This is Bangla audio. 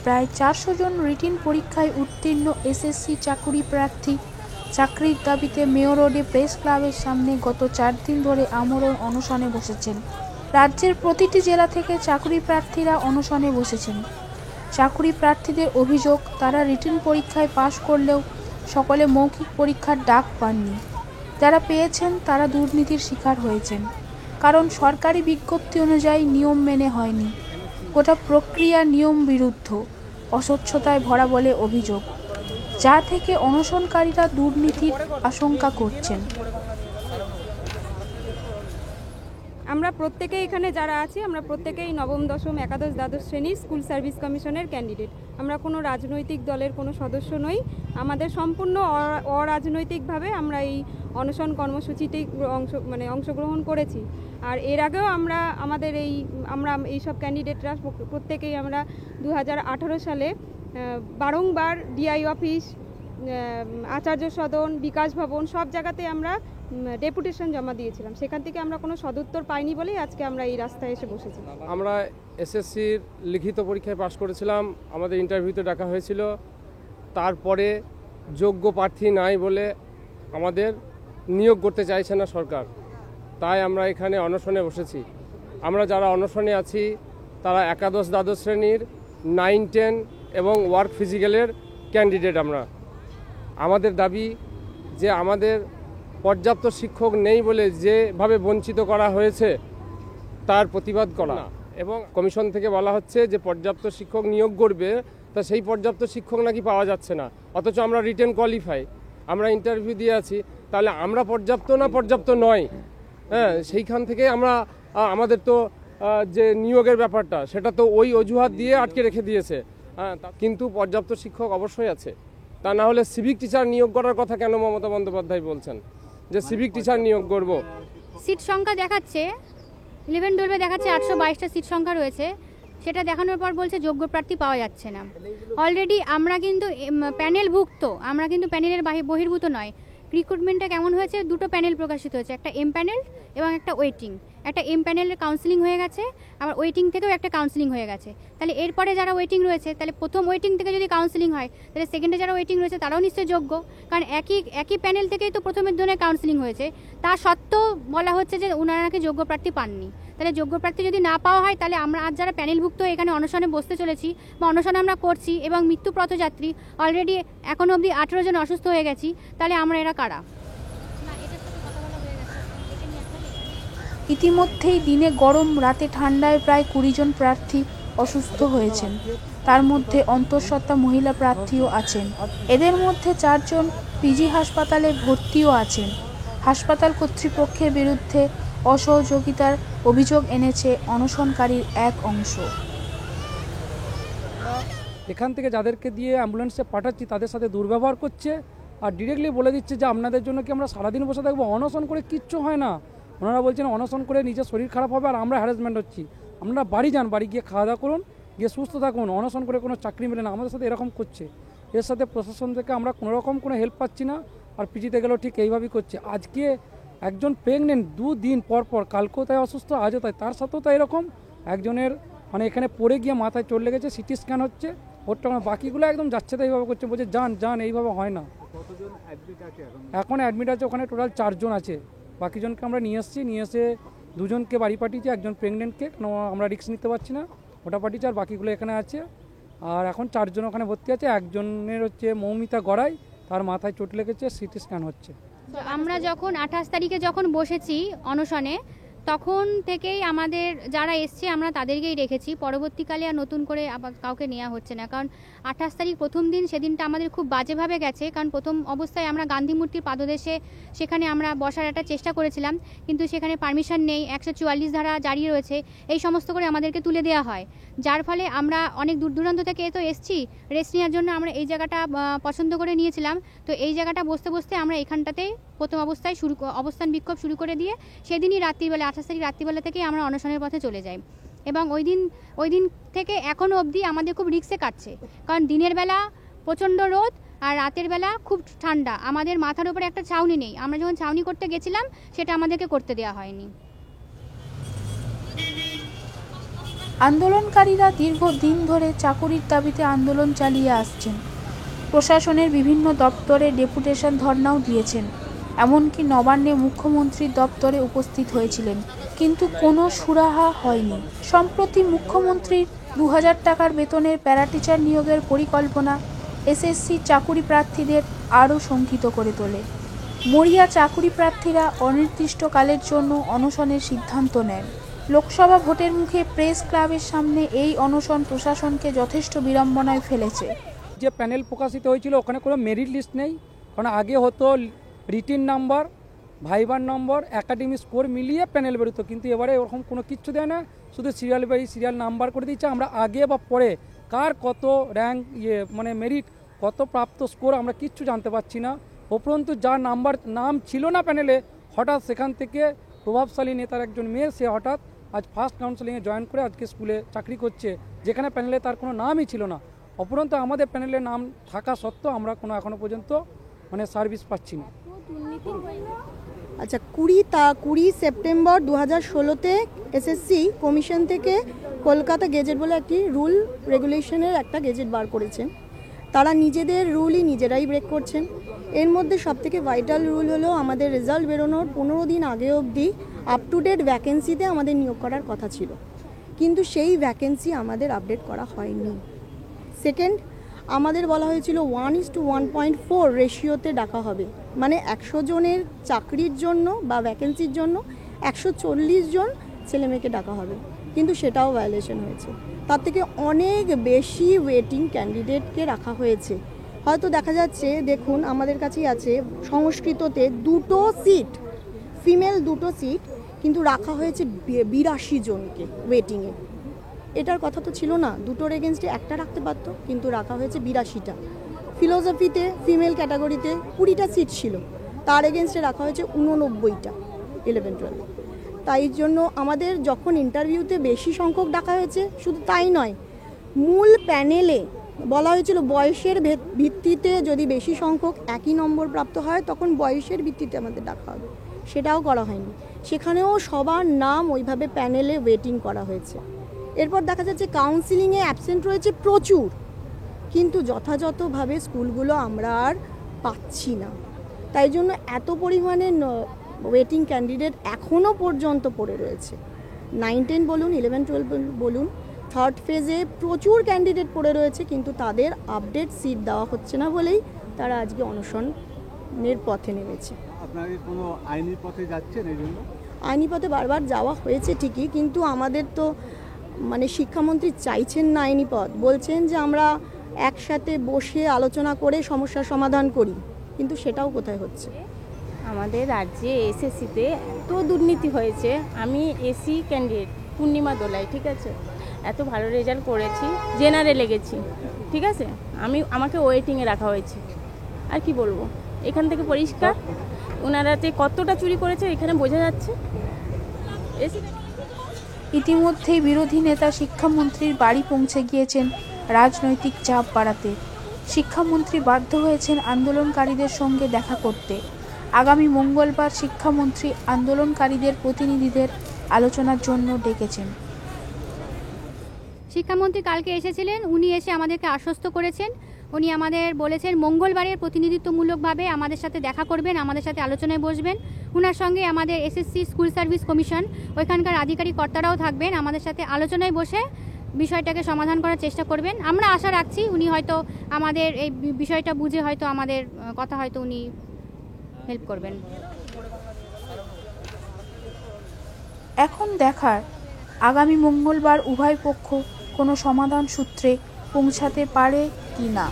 প্রায় 400 জন রিটিন পরীক্ষায় উত্তীর্ণ এসএসসি চাকুরি প্রার্থী চাকরির দাবিতে মেয়র রোডে প্রেস ক্লাবের সামনে গত 4 দিন ধরে আমরণ অনশনে বসেছেন। রাজ্যের প্রতিটি জেলা থেকে চাকরি প্রার্থীরা অনশনে বসেছেন। চাকরি প্রার্থীদের অভিযোগ, তারা রিটিন পরীক্ষায় পাশ করলেও সকলে মৌখিক পরীক্ষার ডাক পাননি। যারা পেয়েছেন তারা দুর্নীতির শিকার হয়েছেন, কারণ সরকারি বিজ্ঞপ্তি অনুযায়ী নিয়ম মেনে হয়নি। গোটা প্রক্রিয়া নিয়ম বিরুদ্ধ, অস্বচ্ছতায় ভরা বলে অভিযোগ, যা থেকে অনশনকারীরা দুর্নীতির আশঙ্কা করছেন। আমরা প্রত্যেকেই এখানে যারা আছি, আমরা প্রত্যেকেই নবম, দশম, একাদশ, দ্বাদশ শ্রেণীর স্কুল সার্ভিস কমিশনের ক্যান্ডিডেট। আমরা কোনো রাজনৈতিক দলের কোনো সদস্য নই। আমাদের সম্পূর্ণ অরাজনৈতিকভাবে আমরা এই অনশন কর্মসূচিতেই অংশগ্রহণ করেছি। আর এর আগেও আমরা এইসব ক্যান্ডিডেটরা প্রত্যেকেই আমরা 2018 সালে বারংবার ডিআই অফিস, আচার্য সদন, বিকাশ ভবন সব জায়গাতে আমরা ডেপুটেশন জমা দিয়েছিলাম। সেখান থেকে আমরা কোনো সদুত্তর পাইনি বলেই আজকে আমরা এই রাস্তায় এসে বসেছি। আমরা এসএসসির লিখিত পরীক্ষায় পাশ করেছিলাম, আমাদের ইন্টারভিউতে ডাকা হয়েছিল। তারপরে যোগ্য প্রার্থী নাই বলে আমাদের নিয়োগ করতে চাইছে না সরকার, তাই আমরা এখানে অনশনে বসেছি। আমরা যারা অনশনে আছি তারা একাদশ, দ্বাদশ শ্রেণীর 9, 10 এবং ওয়ার্ক ফিজিক্যালের ক্যান্ডিডেট। আমাদের দাবি যে আমাদের পর্যাপ্ত শিক্ষক নেই বলে যেভাবে বঞ্চিত করা হয়েছে তার প্রতিবাদ করা, এবং কমিশন থেকে বলা হচ্ছে যে পর্যাপ্ত শিক্ষক নিয়োগ করবে, তা সেই পর্যাপ্ত শিক্ষক নাকি পাওয়া যাচ্ছে না। অথচ আমরা রিটেন কোয়ালিফাই, আমরা ইন্টারভিউ দিয়ে আছি, তাহলে আমরা পর্যাপ্ত না পর্যাপ্ত নয়? হ্যাঁ, সেইখান থেকে আমাদের তো যে নিয়োগের ব্যাপারটা সেটা তো ওই অজুহাত দিয়ে আটকে রেখে দিয়েছে। হ্যাঁ, কিন্তু পর্যাপ্ত শিক্ষক অবশ্যই আছে। তা না হলে সিভিক টিচার নিয়োগ করার কথা কেন মমতা বন্দ্যোপাধ্যায় বলছেন যে সিভিক টিচার নিয়োগ করব? সিট সংখ্যা দেখাচ্ছে 11-12 দেখাচ্ছে 822টা সিট সংখ্যা রয়েছে, সেটা দেখানোর পর বলছে যোগ্য প্রার্থী পাওয়া যাচ্ছে না। অলরেডি আমরা কিন্তু প্যানেলভুক্ত, আমরা কিন্তু প্যানেলের বহির্ভূত নয়। রিক্রুটমেন্টটা কেমন হয়েছে, দুটো প্যানেল প্রকাশিত হয়েছে, একটা এম প্যানেল এবং একটা ওয়েটিং। একটা এম প্যানেলের কাউন্সিলিং হয়ে গেছে, আবার ওয়েটিং থেকেও একটা কাউন্সিলিং হয়ে গেছে। তাহলে এরপরে যারা ওয়েটিং রয়েছে, তাহলে প্রথম ওয়েটিং থেকে যদি কাউন্সিলিং হয়, তাহলে সেকেন্ডে যারা ওয়েটিং রয়েছে তারাও নিশ্চয়ই যোগ্য, কারণ একই প্যানেল থেকেই তো প্রথমের ধরনের কাউন্সিলিং হয়েছে। তা সত্ত্বেও বলা হচ্ছে যে ওনারা নাকি যোগ্য প্রার্থী পাননি। তাহলে যোগ্য প্রার্থী যদি না পাওয়া হয়, তাহলে আমরা আজ যারা প্যানেলভুক্ত এখানে অনশনে বসতে চলেছি বা অনশন আমরা করছি, এবং মৃত্যু পথযাত্রী অলরেডি এখনও অবধি 18 জন অসুস্থ হয়ে গেছি, তাহলে আমরা এরা কারা? ইতিমধ্যেই দিনে গরম, রাতে ঠান্ডায় প্রায় 20 জন প্রার্থী অসুস্থ হয়েছেন। তার মধ্যে অন্তঃসত্ত্বা মহিলা প্রার্থীও আছেন। এদের মধ্যে 4 জন পিজি হাসপাতালে ভর্তিও আছেন। হাসপাতাল কর্তৃপক্ষের বিরুদ্ধে অসহযোগিতার অভিযোগ এনেছে অনশনকারীর এক অংশ। এখান থেকে যাদেরকে দিয়ে অ্যাম্বুলেন্সে পাঠাচ্ছি তাদের সাথে দুর্ব্যবহার করছে, আর ডিরেক্টলি বলে দিচ্ছে যে আপনাদের জন্য কি আমরা সারাদিন বসে থাকবো? অনশন করে কিচ্ছু হয় না। ওনারা বলছেন অনশন করে নিজের শরীর খারাপ হবে আর আমরা হ্যারাসমেন্ট হচ্ছি। আপনারা বাড়ি যান, বাড়ি গিয়ে খাওয়া দাওয়া করুন, গিয়ে সুস্থ থাকুন। অনশন করে কোনো চাকরি মেলে না। আমাদের সাথে এরকম করছে। এর সাথে প্রশাসন থেকে আমরা কোনোরকম কোনো হেল্প পাচ্ছি না। আর পিজিতে গেলেও ঠিক এইভাবেই করছে। আজকে একজন প্রেগনেন্ট 2 দিন পর পর, কালকেও তাই অসুস্থ, আজও তাই, তার সাথেও তাই এরকম একজনের এখানে পড়ে গিয়ে মাথায় চোট লেগেছে, সিটি স্ক্যান হচ্ছে ওরটা। বাকিগুলো একদম যাচ্ছে তাই এইভাবে করছে, বলছে যান এইভাবে হয় না। এখন অ্যাডমিট আছে ওখানে টোটাল 4 জন আছে। বাকিজনকে আমরা নিয়ে এসে 2 জনকে বাড়ি পাঠিয়েছি, একজন প্রেগনেন্টকে, কেন আমরা রিস্ক নিতে পারছি না, ওটা পাঠিয়েছি। আর বাকিগুলো এখানে আছে। আর এখন 4 জন ওখানে ভর্তি আছে। একজনের হচ্ছে মৌমিতা গড়াই, তার মাথায় চোট লেগেছে, সিটি স্ক্যান হচ্ছে। আমরা যখন 28 তারিখে যখন বসেছি অনশনে, তখন থেকেই আমাদের যারা এসছে আমরা তাদেরকেই রেখেছি। পরবর্তীকালে আর নতুন করে আবার কাউকে নেওয়া হচ্ছে না, কারণ 28 তারিখ প্রথম দিন, সেদিনটা আমাদের খুব বাজেভাবে গেছে। কারণ প্রথম অবস্থায় আমরা গান্ধী মূর্তির পাদদেশে সেখানে আমরা বসার একটা চেষ্টা করেছিলাম, কিন্তু সেখানে পারমিশন নেই, 144 ধারা জারি রয়েছে, এই সমস্ত করে আমাদেরকে তুলে দেওয়া হয়। যার ফলে আমরা অনেক দূর দূরান্ত থেকে তো এসছি, রেস্ট নেওয়ার জন্য আমরা এই জায়গাটা পছন্দ করে নিয়েছিলাম। তো এই জায়গাটা বসতে আমরা এখানটাতেই প্রথম অবস্থায় অবস্থান বিক্ষোভ শুরু করে দিয়ে সেদিনই রাত্রিবেলা, 28 তারিখ রাত্রিবেলা থেকেই আমরা অনশনের পথে চলে যাই। এবং ওই দিন থেকে এখনও অবধি আমাদের খুব রিস্কে কাটছে, কারণ দিনের বেলা প্রচণ্ড রোদ আর রাতের বেলা খুব ঠান্ডা। আমাদের মাথার উপরে একটা ছাউনি নেই, আমরা যখন ছাউনি করতে গেছিলাম সেটা আমাদেরকে করতে দেওয়া হয়নি। আন্দোলনকারীরা দীর্ঘদিন ধরে চাকুরির দাবিতে আন্দোলন চালিয়ে আসছেন। প্রশাসনের বিভিন্ন দপ্তরে ডেপুটেশন ধর্নাও দিয়েছেন, এমনকি নবান্নে মুখ্যমন্ত্রীর দপ্তরে উপস্থিত হয়েছিলেন, কিন্তু কোনো সুরাহা হয়নি। সম্প্রতি মুখ্যমন্ত্রীর 2000 টাকার বেতনের প্যারাটিচার নিয়োগের পরিকল্পনা এসএসসি চাকুরি প্রার্থীদের আরও শঙ্কিত করে তোলে। মরিয়া চাকুরি প্রার্থীরা অনির্দিষ্টকালের জন্য অনশনের সিদ্ধান্ত নেন। লোকসভা ভোটের মুখে প্রেস ক্লাবের সামনে এই অনশন প্রশাসনকে যথেষ্ট বিড়ম্বনায় ফেলেছে। যে প্যানেল প্রকাশিত হয়েছিল ওখানে কোনো মেরিট লিস্ট নেই, কারণ আগে হতো রিটিন নাম্বার, ভাইবার নম্বর, একাডেমিক স্কোর মিলিয়ে প্যানেল বেরোতো, কিন্তু এবারে ওরকম কোনো কিচ্ছু দেয় না, শুধু সিরিয়াল বাই সিরিয়াল নাম্বার করে দিচ্ছে। আমরা আগে বা পরে কার কত র্যাঙ্ক মানে মেরিট কত প্রাপ্ত স্কোর আমরা কিচ্ছু জানতে পারছি না। উপরন্তু যার নাম ছিল না প্যানেলে, হঠাৎ সেখান থেকে প্রভাবশালী নেতার একজন মেয়ে সে হঠাৎ আজ ফার্স্ট কাউন্সেলিংয়ে জয়েন করে আজকে স্কুলে চাকরি করছে, যেখানে প্যানেলে তার কোনো নামই ছিল না। অপরন্তু আমাদের প্যানেলে নাম থাকা সত্ত্বেও আমরা কোনো এখনও পর্যন্ত মানে সার্ভিস পাচ্ছি না। আচ্ছা, 20 সেপ্টেম্বর 2016-তে এসএসসি কমিশন থেকে কলকাতা গেজেট বলে একটি রুল রেগুলেশনের একটা গেজেট বার করেছেন। তারা নিজেদের রুলই নিজেরাই ব্রেক করছেন। এর মধ্যে সবথেকে ভাইটাল রুল হলো আমাদের রেজাল্ট বেরোনোর 15 দিন আগে অবধি আপ টু ডেট ভ্যাকেন্সিতে আমাদের নিয়োগ করার কথা ছিল, কিন্তু সেই ভ্যাকেন্সি আমাদের আপডেট করা হয়নি। সেকেন্ড, আমাদের বলা হয়েছিল 1:1.4 রেশিওতে ডাকা হবে, মানে 100 জনের চাকরির জন্য বা ভ্যাকেন্সির জন্য 140 জন ছেলেমেয়েকে ডাকা হবে, কিন্তু সেটাও ভায়োলেশন হয়েছে। তার থেকে অনেক বেশি ওয়েটিং ক্যান্ডিডেটকে রাখা হয়েছে। হয়তো দেখা যাচ্ছে, দেখুন আমাদের কাছেই আছে সংস্কৃততে 2টো সিট, ফিমেল 2টো সিট, কিন্তু রাখা হয়েছে 82 জনকে ওয়েটিংয়ে। এটার কথা তো ছিল না, 2টোর এগেনস্টে একটা রাখতে পারতো, কিন্তু রাখা হয়েছে 82টা। ফিলোসফিতে ফিমেল ক্যাটাগরিতে 20টা সিট ছিল, তার এগেনস্টে রাখা হয়েছে 89টা 11-12। তাই জন্য আমাদের যখন ইন্টারভিউতে বেশি সংখ্যক ডাকা হয়েছে, শুধু তাই নয়, মূল প্যানেলে বলা হয়েছিল বয়সের ভিত্তিতে যদি বেশি সংখ্যক একই নম্বর প্রাপ্ত হয় তখন বয়সের ভিত্তিতে আমাদের ডাকা হবে, সেটাও করা হয়নি। সেখানেও সবার নাম ওইভাবে প্যানেলে ওয়েটিং করা হয়েছে। এরপর দেখা যাচ্ছে কাউন্সিলিংয়ে অ্যাবসেন্ট রয়েছে প্রচুর, কিন্তু যথাযথভাবে স্কুলগুলো আমরা আর পাচ্ছি না। তাই জন্য এত পরিমাণে ওয়েটিং ক্যান্ডিডেট এখনও পর্যন্ত পড়ে রয়েছে। 9-10 বলুন, 11-12 বলুন, থার্ড ফেজে প্রচুর ক্যান্ডিডেট পড়ে রয়েছে, কিন্তু তাদের আপডেট সিট দেওয়া হচ্ছে না বলেই তারা আজকে অনশনের পথে নেমেছে। আপনারা কোনো আইনি পথে যাচ্ছেন এই জন্য? আইনি পথে বারবার যাওয়া হয়েছে ঠিকই, কিন্তু আমাদের তো মানে শিক্ষামন্ত্রী চাইছেন না আইনি পথ, বলছেন যে আমরা একসাথে বসে আলোচনা করে সমস্যার সমাধান করি, কিন্তু সেটাও কোথায় হচ্ছে। আমাদের রাজ্যে এসএসসিতে এত দুর্নীতি হয়েছে। আমি এসি ক্যান্ডিডেট পূর্ণিমা দোলাই, ঠিক আছে, এত ভালো রেজাল্ট করেছি, জেনারেলে গেছি, ঠিক আছে, আমাকে ওয়েটিংয়ে রাখা হয়েছে। আর কি বলবো, এখান থেকে পরিষ্কার ওনারা যে কতটা চুরি করেছে এখানে বোঝা যাচ্ছে। ইতিমধ্যেই বিরোধী নেতা শিক্ষামন্ত্রীর বাড়ি পৌঁছে গিয়েছেন রাজনৈতিক চাপ বাড়াতে। শিক্ষামন্ত্রী বাধ্য হয়েছেন আন্দোলনকারীদের সঙ্গে দেখা করতে। আগামী মঙ্গলবার শিক্ষামন্ত্রী আন্দোলনকারীদের প্রতিনিধিদের আলোচনার জন্য ডেকেছেন। শিক্ষামন্ত্রী কালকে এসেছিলেন, উনি এসে আমাদেরকে আশ্বস্ত করেছেন। উনি আমাদের বলেছেন মঙ্গলবারের প্রতিনিধিত্বমূলকভাবে আমাদের সাথে দেখা করবেন, আমাদের সাথে আলোচনায় বসবেন। ওনার সঙ্গে আমাদের এসএসসি স্কুল সার্ভিস কমিশন ওইখানকার আধিকারিক কর্তারাও থাকবেন, আমাদের সাথে আলোচনায় বসে বিষয়টাকে সমাধান করার চেষ্টা করবেন। আমরা আশা রাখছি উনি হয়তো আমাদের এই বিষয়টা বুঝে হয়তো আমাদের কথা হয়তো উনি হেল্প করবেন। এখন দেখার আগামী মঙ্গলবার উভয় পক্ষ কোনো সমাধান সূত্রে পৌঁছাতে পারে কি না।